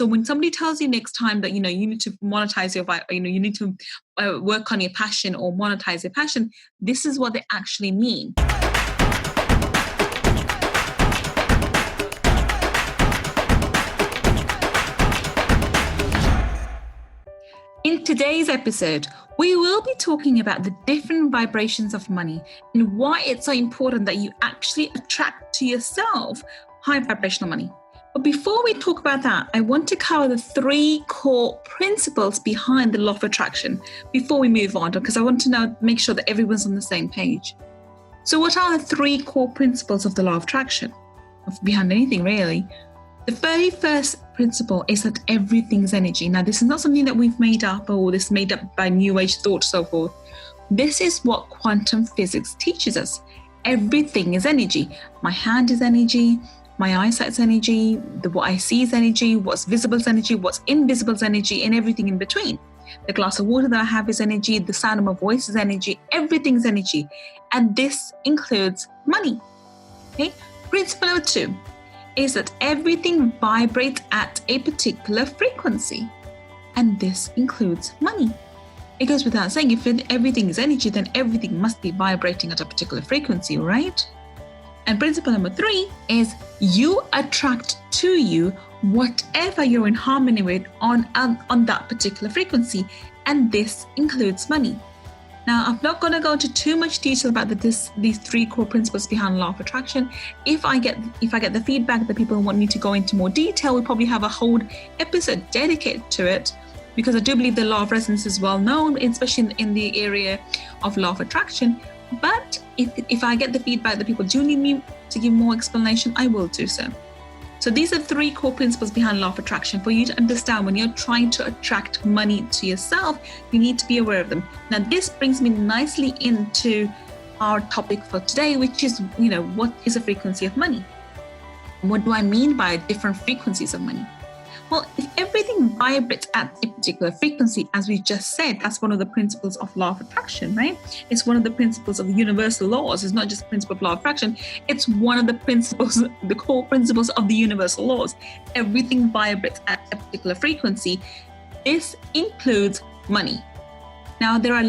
So when somebody tells you next time that, you need to monetize you need to work on your passion or monetize your passion, this is what they actually mean. In today's episode, we will be talking about the different vibrations of money and why it's so important that you actually attract to yourself high vibrational money. But before we talk about that, I want to cover the 3 core principles behind the law of attraction before we move on, because I want to make sure that everyone's on the same page. So what are the 3 core principles of the law of attraction? Behind anything, really. The very first principle is that everything's energy. Now, this is not something that we've made up or this made up by New Age thought, so forth. This is what quantum physics teaches us. Everything is energy. My hand is energy. My eyesight's energy. What I see is energy. What's visible is energy. What's invisible is energy, and everything in between. The glass of water that I have is energy. The sound of my voice is energy. Everything's energy. And this includes money. Okay? Principle number 2. Is that everything vibrates at a particular frequency, and this includes money. It goes without saying, if everything is energy, then everything must be vibrating at a particular frequency, right? And principle number 3 is you attract to you whatever you're in harmony with on that particular frequency, and this includes money. Now, I'm not going to go into too much detail about these 3 core principles behind law of attraction. If I get the feedback that people want me to go into more detail, we'll probably have a whole episode dedicated to it, because I do believe the law of resonance is well known, especially in the area of law of attraction. But if I get the feedback that people do need me to give more explanation, I will do so. So these are 3 core principles behind law of attraction for you to understand. When you're trying to attract money to yourself, you need to be aware of them. Now, this brings me nicely into our topic for today, which is, what is a frequency of money? And what do I mean by different frequencies of money? Well, if everything vibrates at a particular frequency, as we just said, that's one of the principles of law of attraction, right? It's one of the principles of universal laws. It's not just a principle of law of attraction. It's one of the principles, the core principles of the universal laws. Everything vibrates at a particular frequency. This includes money. Now, there are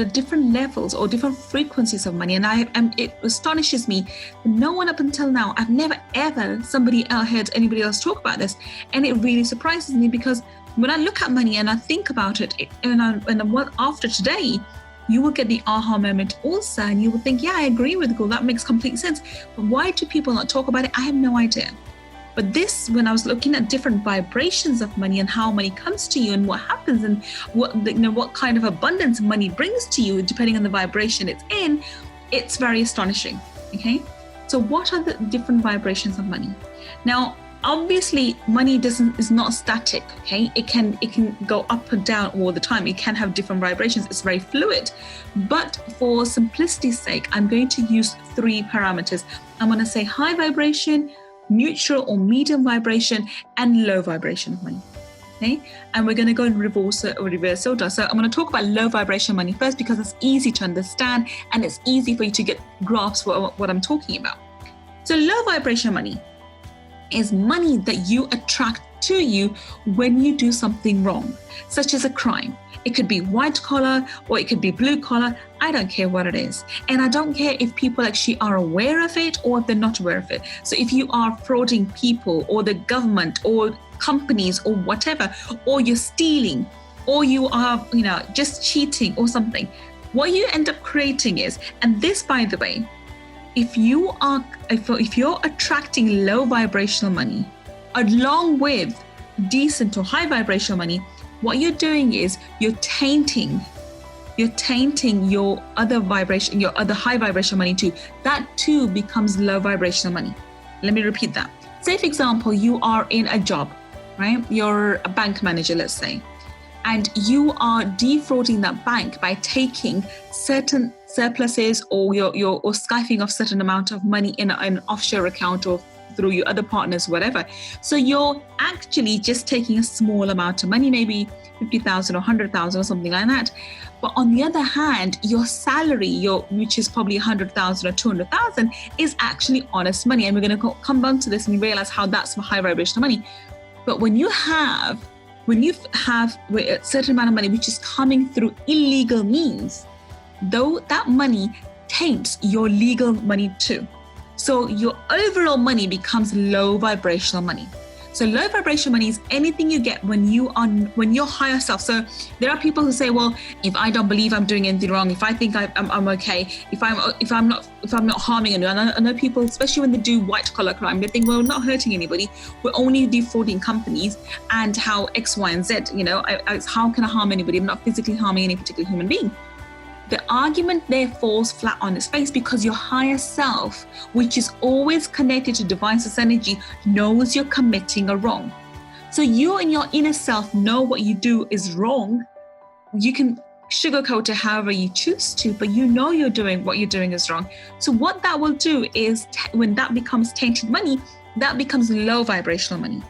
different levels or different frequencies of money, and it astonishes me that no one up until now, I've never ever heard anybody else talk about this, and it really surprises me, because when I look at money and I think about it, after today, you will get the aha moment also, and you will think, yeah, I agree with Gull, that makes complete sense. But why do people not talk about it? I have no idea. But this, when I was looking at different vibrations of money and how money comes to you and what happens and what kind of abundance money brings to you, depending on the vibration it's in, it's very astonishing. Okay, so what are the different vibrations of money? Now, obviously, money is not static. Okay, it can go up and down all the time. It can have different vibrations. It's very fluid. But for simplicity's sake, I'm going to use 3 parameters. I'm going to say high vibration, neutral or medium vibration, and low vibration of money. Okay, and we're going to go in reverse order. So I'm going to talk about low vibration money first, because it's easy to understand and it's easy for you to get grasp what I'm talking about. So low vibration money is money that you attract to you when you do something wrong, such as a crime. It could be white collar or it could be blue collar. I don't care what it is. And I don't care if people actually are aware of it or if they're not aware of it. So if you are frauding people or the government or companies or whatever, or you're stealing, or you are, just cheating or something, what you end up creating is, and this, by the way, if you're attracting low vibrational money along with decent or high vibrational money, what you're doing is you're tainting your other high vibrational money too. That too becomes low vibrational money. Let me repeat that. Say, for example, you are in a job, right? You're a bank manager, let's say, and you are defrauding that bank by taking certain surpluses or or siphoning off certain amount of money in an offshore account or through your other partners, whatever. So you're actually just taking a small amount of money, maybe 50,000 or 100,000 or something like that. But on the other hand, your salary, which is probably 100,000 or 200,000, is actually honest money. And we're going to come back to this and realize how that's for high vibrational money. But when you have a certain amount of money which is coming through illegal means, though that money taints your legal money too. So your overall money becomes low vibrational money. So low vibrational money is anything you get when you're higher self. So there are people who say, well, if I don't believe I'm doing anything wrong, if I think I'm okay, if I'm not harming anyone. I know people, especially when they do white collar crime, they think, well, we're not hurting anybody, we're only defrauding companies, and how X, Y, and Z. How can I harm anybody? I'm not physically harming any particular human being. The argument there falls flat on its face, because your higher self, which is always connected to divine source energy, knows you're committing a wrong. So you and your inner self know what you do is wrong. You can sugarcoat it however you choose to, but you know what you're doing is wrong. So what that will do is, when that becomes tainted money, that becomes low vibrational money.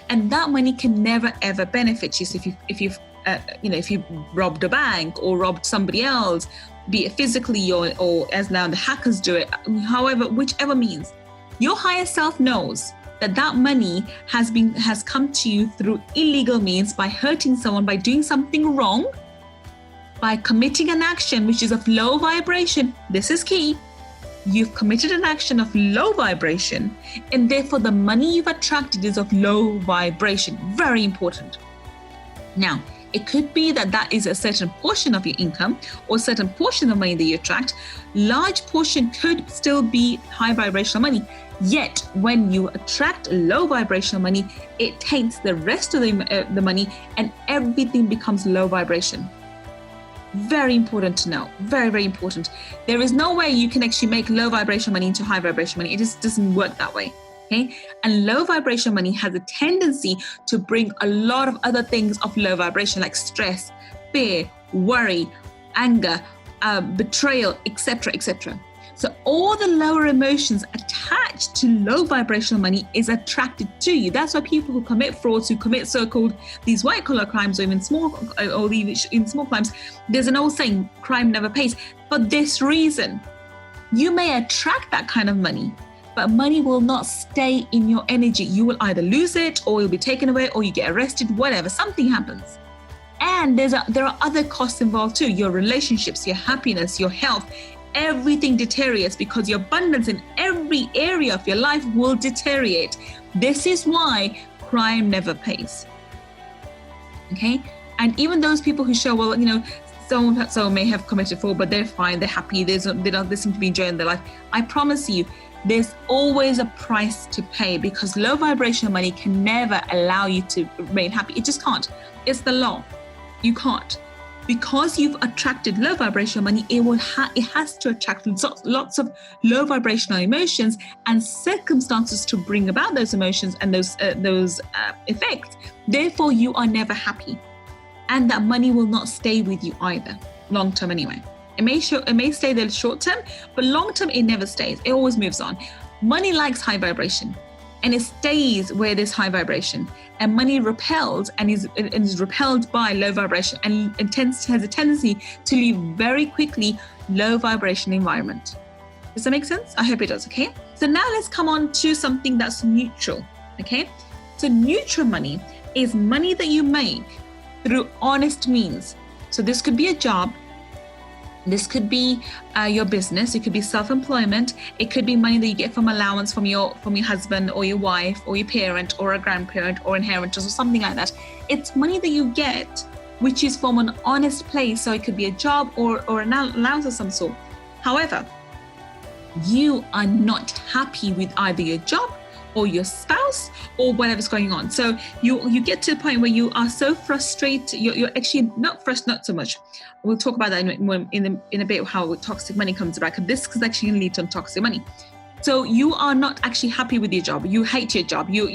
And that money can never ever benefit you. So if you robbed a bank or robbed somebody else, be it physically or as now the hackers do it, whichever means, your higher self knows that money has come to you through illegal means, by hurting someone, by doing something wrong, by committing an action which is of low vibration. This is key. You've committed an action of low vibration, and therefore the money you've attracted is of low vibration. Very important. Now, it could be that is a certain portion of your income or a certain portion of money that you attract. Large portion could still be high vibrational money. Yet, when you attract low vibrational money, it taints the rest of the money, and everything becomes low vibration. Very important to know. Very, very important. There is no way you can actually make low vibration money into high vibration money. It just doesn't work that way. Okay? And low vibration money has a tendency to bring a lot of other things of low vibration, like stress, fear, worry, anger, betrayal, etc., etc. So all the lower emotions attached to low vibrational money is attracted to you. That's why people who commit frauds, who commit so-called these white collar crimes, or even small crimes, there's an old saying, crime never pays. For this reason, you may attract that kind of money, but money will not stay in your energy. You will either lose it, or you'll be taken away, or you get arrested, whatever, something happens. And there are other costs involved too. Your relationships, your happiness, your health, everything deteriorates, because your abundance in every area of your life will deteriorate. This is why crime never pays. Okay? And even those people who show, well, someone may have committed fraud, but they're fine, they're happy, they seem to be enjoying their life. I promise you, there's always a price to pay, because low vibrational money can never allow you to remain happy. It just can't. It's the law. You can't. Because you've attracted low vibrational money, it has to attract lots of low vibrational emotions and circumstances to bring about those emotions and those effects. Therefore, you are never happy, and that money will not stay with you either, long term anyway. It may stay there short term, but long term it never stays. It always moves on. Money likes high vibration, and it stays where there's high vibration. And money repels and is repelled by low vibration, and has a tendency to leave very quickly low vibration environment. Does that make sense? I hope it does, okay? So now let's come on to something that's neutral, okay? So neutral money is money that you make through honest means. So this could be a job. This could be your business. It could be self-employment. It could be money that you get from allowance from your husband or your wife or your parent or a grandparent or inheritance or something like that. It's money that you get which is from an honest place. So it could be a job or an allowance of some sort. However, you are not happy with either your job or your spouse or whatever's going on. So you get to the point where you are so frustrated. You're actually not so much. We'll talk about that in a bit, how toxic money comes about, because this is actually going to lead to toxic money. So you are not actually happy with your job. You hate your job. You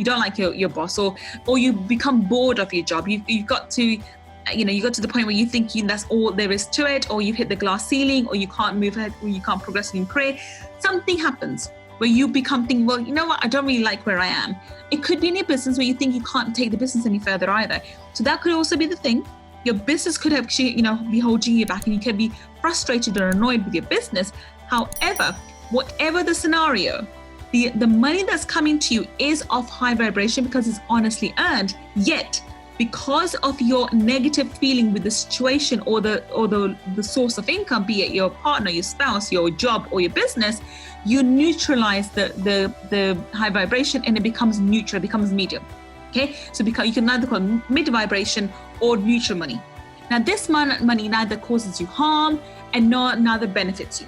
don't like your boss, or you become bored of your job. You got to the point where you think that's all there is to it, or you hit the glass ceiling, or you can't move ahead, or you can't progress in career. Something happens where you become thinking, well, you know what, I don't really like where I am. It could be in your business where you think you can't take the business any further either. So that could also be the thing. Your business could actually, be holding you back, and you can be frustrated or annoyed with your business. However, whatever the scenario, The money that's coming to you is of high vibration because it's honestly earned. Yet, because of your negative feeling with the situation or the source of income, be it your partner, your spouse, your job, or your business, you neutralize the high vibration and it becomes neutral, it becomes medium. Okay, so you can either call it mid vibration or neutral money. Now, this money neither causes you harm and neither benefits you.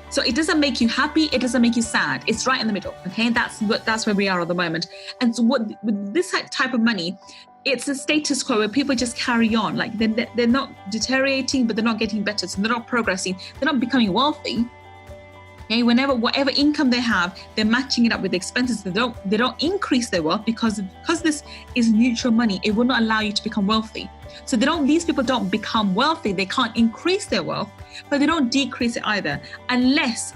So it doesn't make you happy, it doesn't make you sad. It's right in the middle. Okay, that's where we are at the moment. And so with this type of money, it's a status quo where people just carry on. Like they're not deteriorating, but they're not getting better. So they're not progressing. They're not becoming wealthy. Okay, whatever income they have, they're matching it up with the expenses. They don't increase their wealth because this is neutral money. It will not allow you to become wealthy. So these people don't become wealthy. They can't increase their wealth, but they don't decrease it either, unless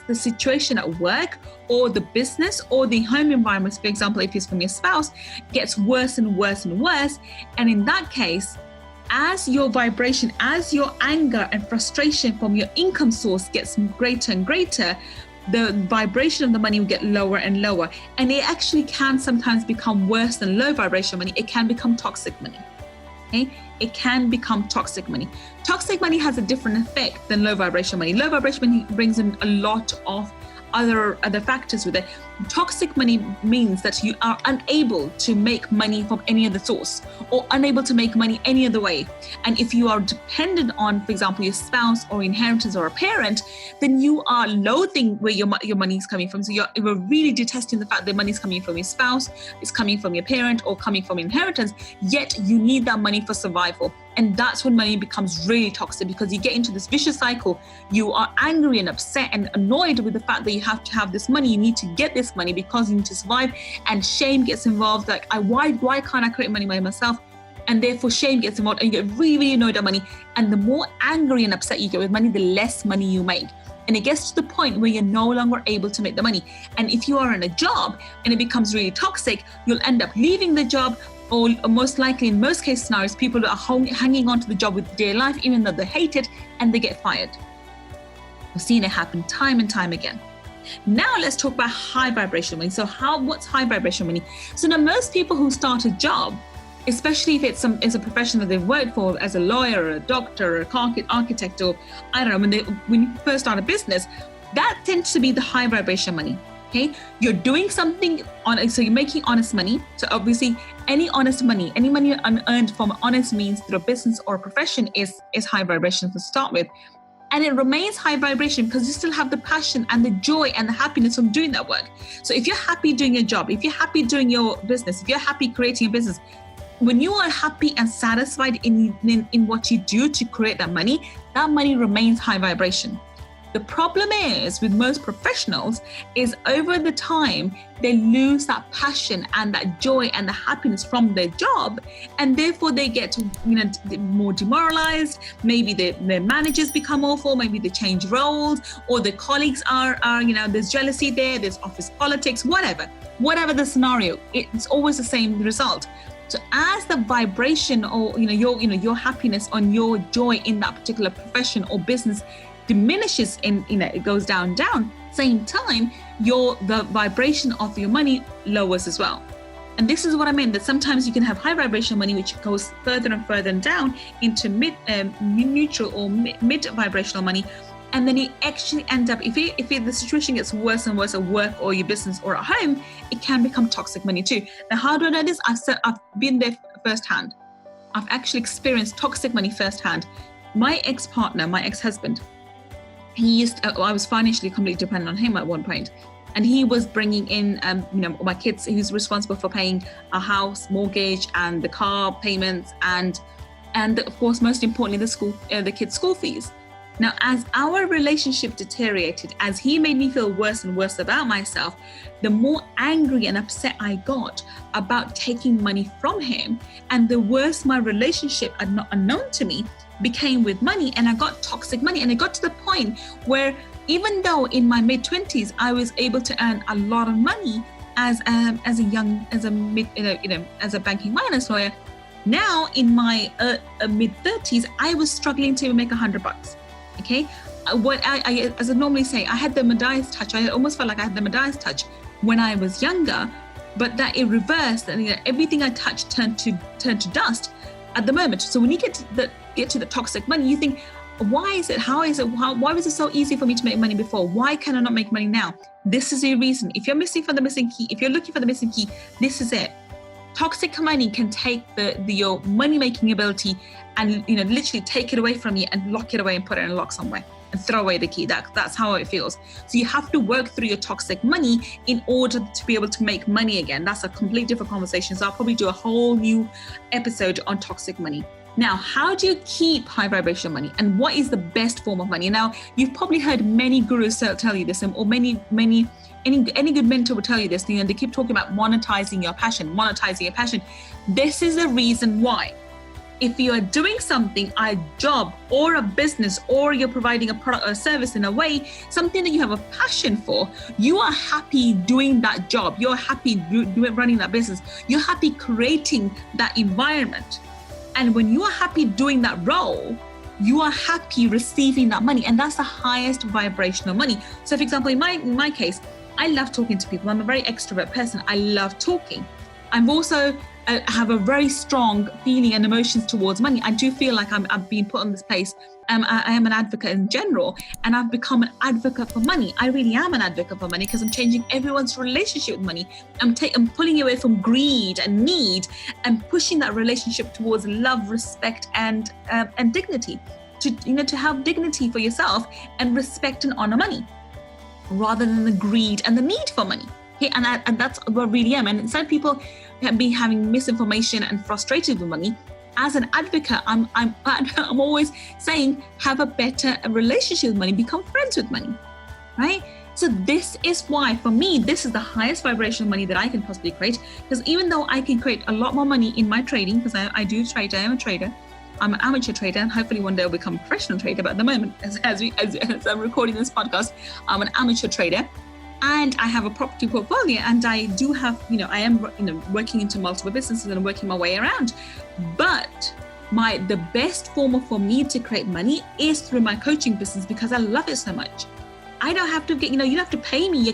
the situation at work or the business or the home environment, for example, if it's from your spouse, gets worse and worse and worse. And in that case, as your vibration, as your anger and frustration from your income source gets greater and greater, the vibration of the money will get lower and lower. And it actually can sometimes become worse than low vibration money. It can become toxic money. Okay? It can become toxic money. Toxic money has a different effect than low vibration money. Low vibration money brings in a lot of other factors with it. Toxic money means that you are unable to make money from any other source or unable to make money any other way. And if you are dependent on, for example, your spouse or inheritance or a parent, then you are loathing where your money is coming from. So you're really detesting the fact that money is coming from your spouse, it's coming from your parent or coming from inheritance, yet you need that money for survival. And that's when money becomes really toxic, because you get into this vicious cycle. You are angry and upset and annoyed with the fact that you have to have this money. You need to get this money because you need to survive, and shame gets involved. Like, why can't I create money by myself? And therefore shame gets involved, and you get really, really annoyed at money. And the more angry and upset you get with money, the less money you make. And it gets to the point where you're no longer able to make the money. And if you are in a job and it becomes really toxic, you'll end up leaving the job, or most likely in most case scenarios, people are hanging on to the job with their life, even though they hate it, and they get fired. We've seen it happen time and time again. Now let's talk about high vibration money. So what's high vibration money? So now most people who start a job, especially if it's a profession that they've worked for as a lawyer or a doctor or an architect, or I don't know, when you first start a business, that tends to be the high vibration money. Okay, you're doing something so you're making honest money. So obviously, any honest money, any money unearned from honest means through a business or a profession is high vibration to start with. And it remains high vibration because you still have the passion and the joy and the happiness from doing that work. So if you're happy doing your job, if you're happy doing your business, if you're happy creating a business, when you are happy and satisfied in what you do to create that money remains high vibration. The problem is with most professionals is over the time, they lose that passion and that joy and the happiness from their job. And therefore they get more demoralized. Maybe their managers become awful. Maybe they change roles, or the colleagues are there's jealousy there, there's office politics, whatever the scenario, it's always the same result. So as the vibration or your happiness and your joy in that particular profession or business diminishes, it goes down, same time the vibration of your money lowers as well. And this is what I mean, that sometimes you can have high vibration money which goes further and further down into neutral or mid vibrational money, and then you actually end up, if the situation gets worse and worse at work or your business or at home, it can become toxic money too. Now, how do I know this? I've been there firsthand. I've actually experienced toxic money firsthand. My ex-partner, my ex-husband, I was financially completely dependent on him at one point, and he was bringing in, my kids. He was responsible for paying our house mortgage and the car payments, and of course, most importantly, the kids' school fees. Now, as our relationship deteriorated, as he made me feel worse and worse about myself, the more angry and upset I got about taking money from him, and the worse my relationship, unknown to me, became with money, and I got toxic money. And it got to the point where, even though in my mid-20s I was able to earn a lot of money as a banking finance lawyer, now in my mid-30s I was struggling to make $100. Okay, as I normally say, I had the Midas touch. I almost felt like I had the Midas touch when I was younger, but that it reversed, and everything I touched turned to dust at the moment. So when you get to the toxic money, you think, why is it? Why was it so easy for me to make money before? Why can I not make money now? This is the reason. If you're looking for the missing key, this is it. Toxic money can take your money-making ability and literally take it away from you and lock it away and put it in a lock somewhere and throw away the key. That's how it feels. So you have to work through your toxic money in order to be able to make money again. That's a completely different conversation. So I'll probably do a whole new episode on toxic money. Now, how do you keep high vibrational money, and what is the best form of money? Now, you've probably heard many gurus tell you this, or any good mentor will tell you this. They keep talking about monetizing your passion. This is the reason why. If you are doing something, a job or a business, or you're providing a product or service in a way, something that you have a passion for, you are happy doing that job. You're happy running that business. You're happy creating that environment. And when you are happy doing that role, you are happy receiving that money. And that's the highest vibrational money. So for example, in my case, I love talking to people. I'm a very extrovert person. I love talking. I'm also have a very strong feeling and emotions towards money. I do feel like I've been put on this place. I am an advocate in general, and I've become an advocate for money. I really am an advocate for money because I'm changing everyone's relationship with money. I'm pulling away from greed and need and pushing that relationship towards love, respect, and dignity. To have dignity for yourself and respect and honor money, rather than the greed and the need for money. Okay, and that's what I really am. And instead of people having misinformation and frustrated with money, as an advocate, I'm always saying, have a better relationship with money, become friends with money, right? So this is why, for me, this is the highest vibrational money that I can possibly create. Because even though I can create a lot more money in my trading, because I do trade, I am a trader. I'm an amateur trader, and hopefully one day I'll become a professional trader. But at the moment, as I'm recording this podcast, I'm an amateur trader, and I have a property portfolio, and I do have, I am, working into multiple businesses and working my way around. But the best form for me to create money is through my coaching business, because I love it so much. I don't have to get, you don't have to pay me,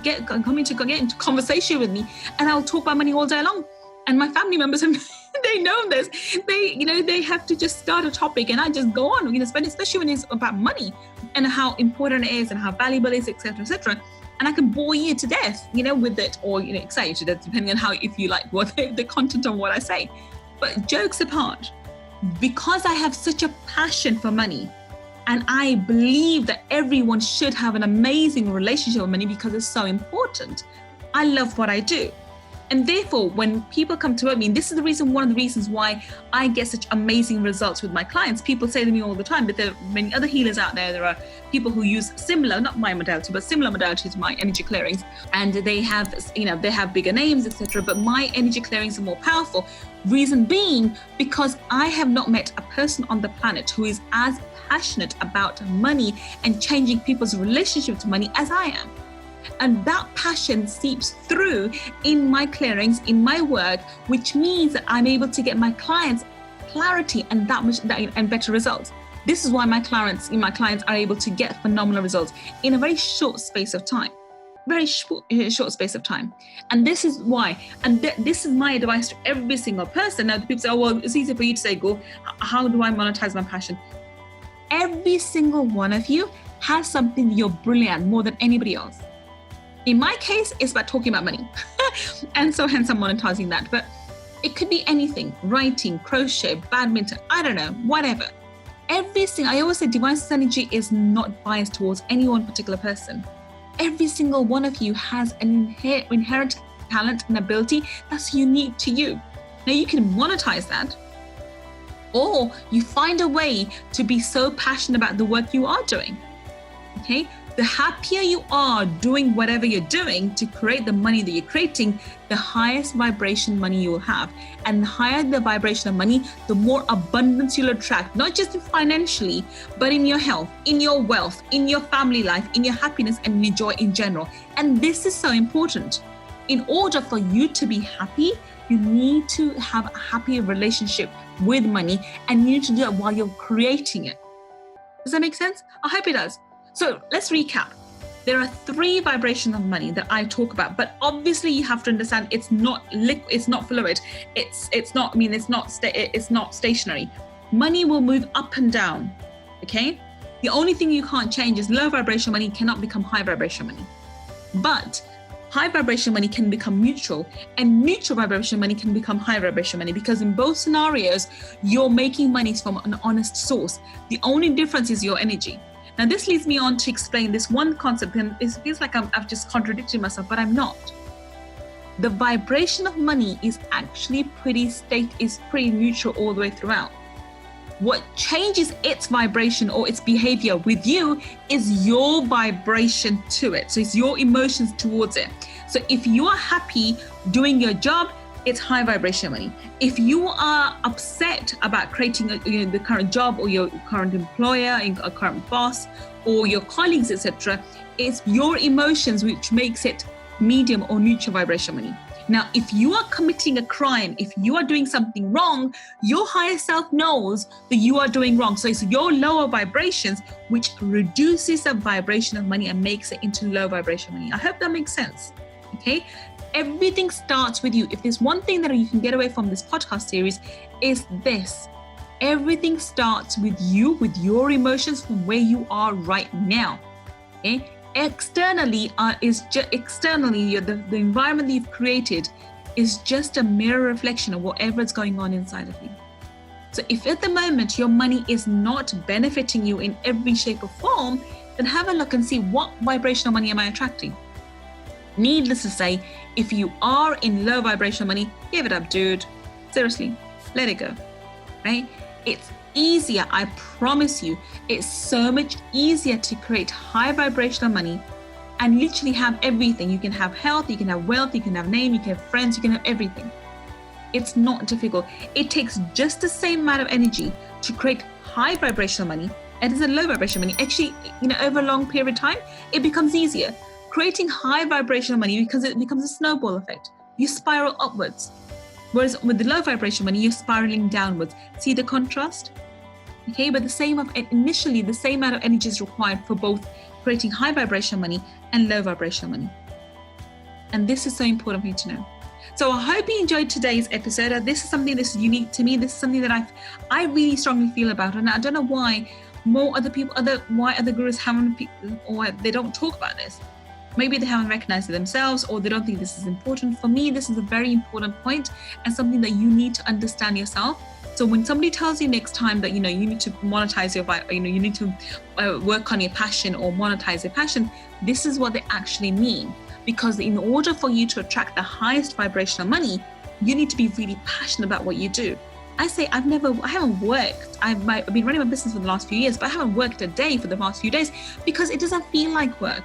get into conversation with me, and I'll talk about money all day long. And my family members, they know this. They have to just start a topic, and I just go on, especially when it's about money and how important it is and how valuable it is, etc., etc. And I can bore you to death, with it, or excite you to death, depending on if you like what the content of what I say. But jokes apart, because I have such a passion for money, and I believe that everyone should have an amazing relationship with money because it's so important, I love what I do. And therefore, when people come to me, and this is one of the reasons why I get such amazing results with my clients. People say to me all the time, but there are many other healers out there. There are people who use similar, not my modality, but similar modalities to my energy clearings. And they have bigger names, etc. But my energy clearings are more powerful. Reason being, because I have not met a person on the planet who is as passionate about money and changing people's relationship to money as I am. And that passion seeps through in my clearings, in my work, which means that I'm able to get my clients clarity and and better results. This is why my clients are able to get phenomenal results in a very short space of time. And this is why, this is my advice to every single person. Now, people say, oh, well, it's easy for you to say, Gull, how do I monetize my passion? Every single one of you has something you're brilliant at more than anybody else. In my case, it's about talking about money. And so hence I'm monetizing that. But it could be anything: writing, crochet, badminton, I don't know, whatever. I always say divine energy is not biased towards any one particular person. Every single one of you has an inherent talent and ability that's unique to you. Now you can monetize that, or you find a way to be so passionate about the work you are doing. Okay? The happier you are doing whatever you're doing to create the money that you're creating, the highest vibration money you will have. And the higher the vibration of money, the more abundance you'll attract, not just financially, but in your health, in your wealth, in your family life, in your happiness, and in your joy in general. And this is so important. In order for you to be happy, you need to have a happy relationship with money, and you need to do it while you're creating it. Does that make sense? I hope it does. So let's recap. There are 3 vibrations of money that I talk about, but obviously you have to understand it's not liquid, it's not fluid, it's not stationary. Money will move up and down, okay? The only thing you can't change is low vibration money cannot become high vibration money. But high vibration money can become neutral, and neutral vibration money can become high vibration money, because in both scenarios, you're making money from an honest source. The only difference is your energy. Now, this leads me on to explain this one concept, and it feels like I've just contradicted myself, but I'm not. The vibration of money is actually pretty neutral all the way throughout. What changes its vibration or its behavior with you is your vibration to it. So it's your emotions towards it. So if you are happy doing your job, it's high vibration money. If you are upset about creating the current job, or your current employer, a current boss, or your colleagues, etc., it's your emotions which makes it medium or neutral vibration money. Now, if you are committing a crime, if you are doing something wrong, your higher self knows that you are doing wrong. So it's your lower vibrations which reduces the vibration of money and makes it into low vibration money. I hope that makes sense. Okay? Everything starts with you. If there's one thing that you can get away from this podcast series, is this. Everything starts with you, with your emotions, from where you are right now. Okay? Externally, the environment that you've created is just a mirror reflection of whatever's going on inside of you. So if at the moment your money is not benefiting you in every shape or form, then have a look and see what vibrational money am I attracting. Needless to say, if you are in low vibrational money, give it up, dude. Seriously, let it go, right? It's easier, I promise you, it's so much easier to create high vibrational money and literally have everything. You can have health, you can have wealth, you can have name, you can have friends, you can have everything. It's not difficult. It takes just the same amount of energy to create high vibrational money as a low vibrational money. Actually, over a long period of time, it becomes easier. Creating high vibrational money, because it becomes a snowball effect. You spiral upwards. Whereas with the low vibration money, you're spiraling downwards. See the contrast? Okay, but initially the same amount of energy is required for both creating high vibration money and low vibration money. And this is so important for you to know. So I hope you enjoyed today's episode. This is something that's unique to me. This is something that I really strongly feel about, and I don't know why other gurus haven't, or they don't talk about this. Maybe they haven't recognized it themselves, or they don't think this is important. For me, this is a very important point and something that you need to understand yourself. So when somebody tells you next time that you need to monetize you need to work on your passion or monetize your passion, this is what they actually mean. Because in order for you to attract the highest vibrational money, you need to be really passionate about what you do. I say I haven't worked. I've been running my business for the last few years, but I haven't worked a day for the past few days because it doesn't feel like work.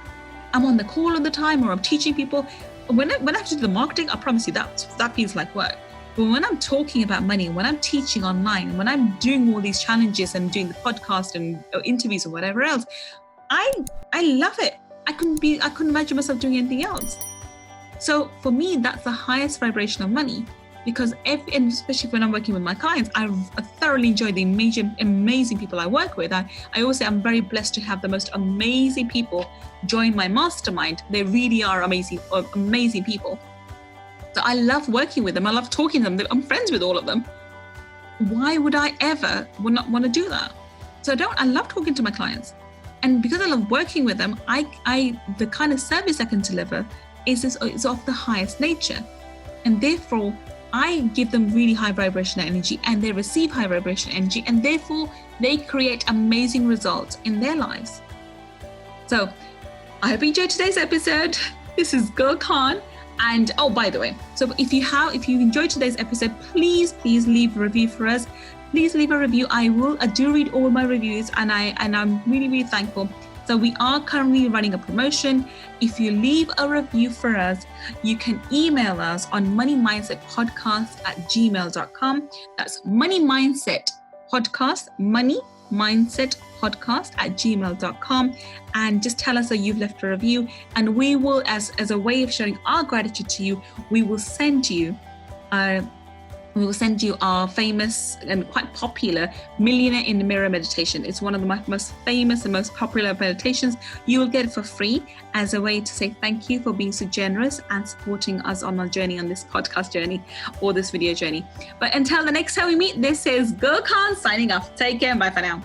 I'm on the call all the time, or I'm teaching people. When I have to do the marketing, I promise you that feels like work. But when I'm talking about money, when I'm teaching online, when I'm doing all these challenges and doing the podcast and interviews or whatever else, I love it. I couldn't imagine myself doing anything else. So for me, that's the highest vibration of money, because and especially when I'm working with my clients, I thoroughly enjoy the amazing people I work with. I always say I'm very blessed to have the most amazing people join my mastermind. They really are amazing people. So I love working with them. I love talking to them. I'm friends with all of them. Why would I ever not want to do that? So I love talking to my clients. And because I love working with them, the kind of service I can deliver is of the highest nature. And therefore, I give them really high vibrational energy, and they receive high vibrational energy, and therefore they create amazing results in their lives. So I hope you enjoyed today's episode. This is Gull Khan. And by the way, so if you enjoyed today's episode, please leave a review for us. Please leave a review. I do read all my reviews, and I'm really, really thankful. So we are currently running a promotion. If you leave a review for us, you can email us on moneymindsetpodcast@gmail.com. That's moneymindsetpodcast@gmail.com, and just tell us that you've left a review, and we will, as a way of showing our gratitude to you, we will send you We will send you our famous and quite popular Millionaire in the Mirror meditation. It's one of the most famous and most popular meditations. You will get it for free as a way to say thank you for being so generous and supporting us on our journey, on this podcast journey or this video journey. But until the next time we meet, this is Gull Khan signing off. Take care and bye for now.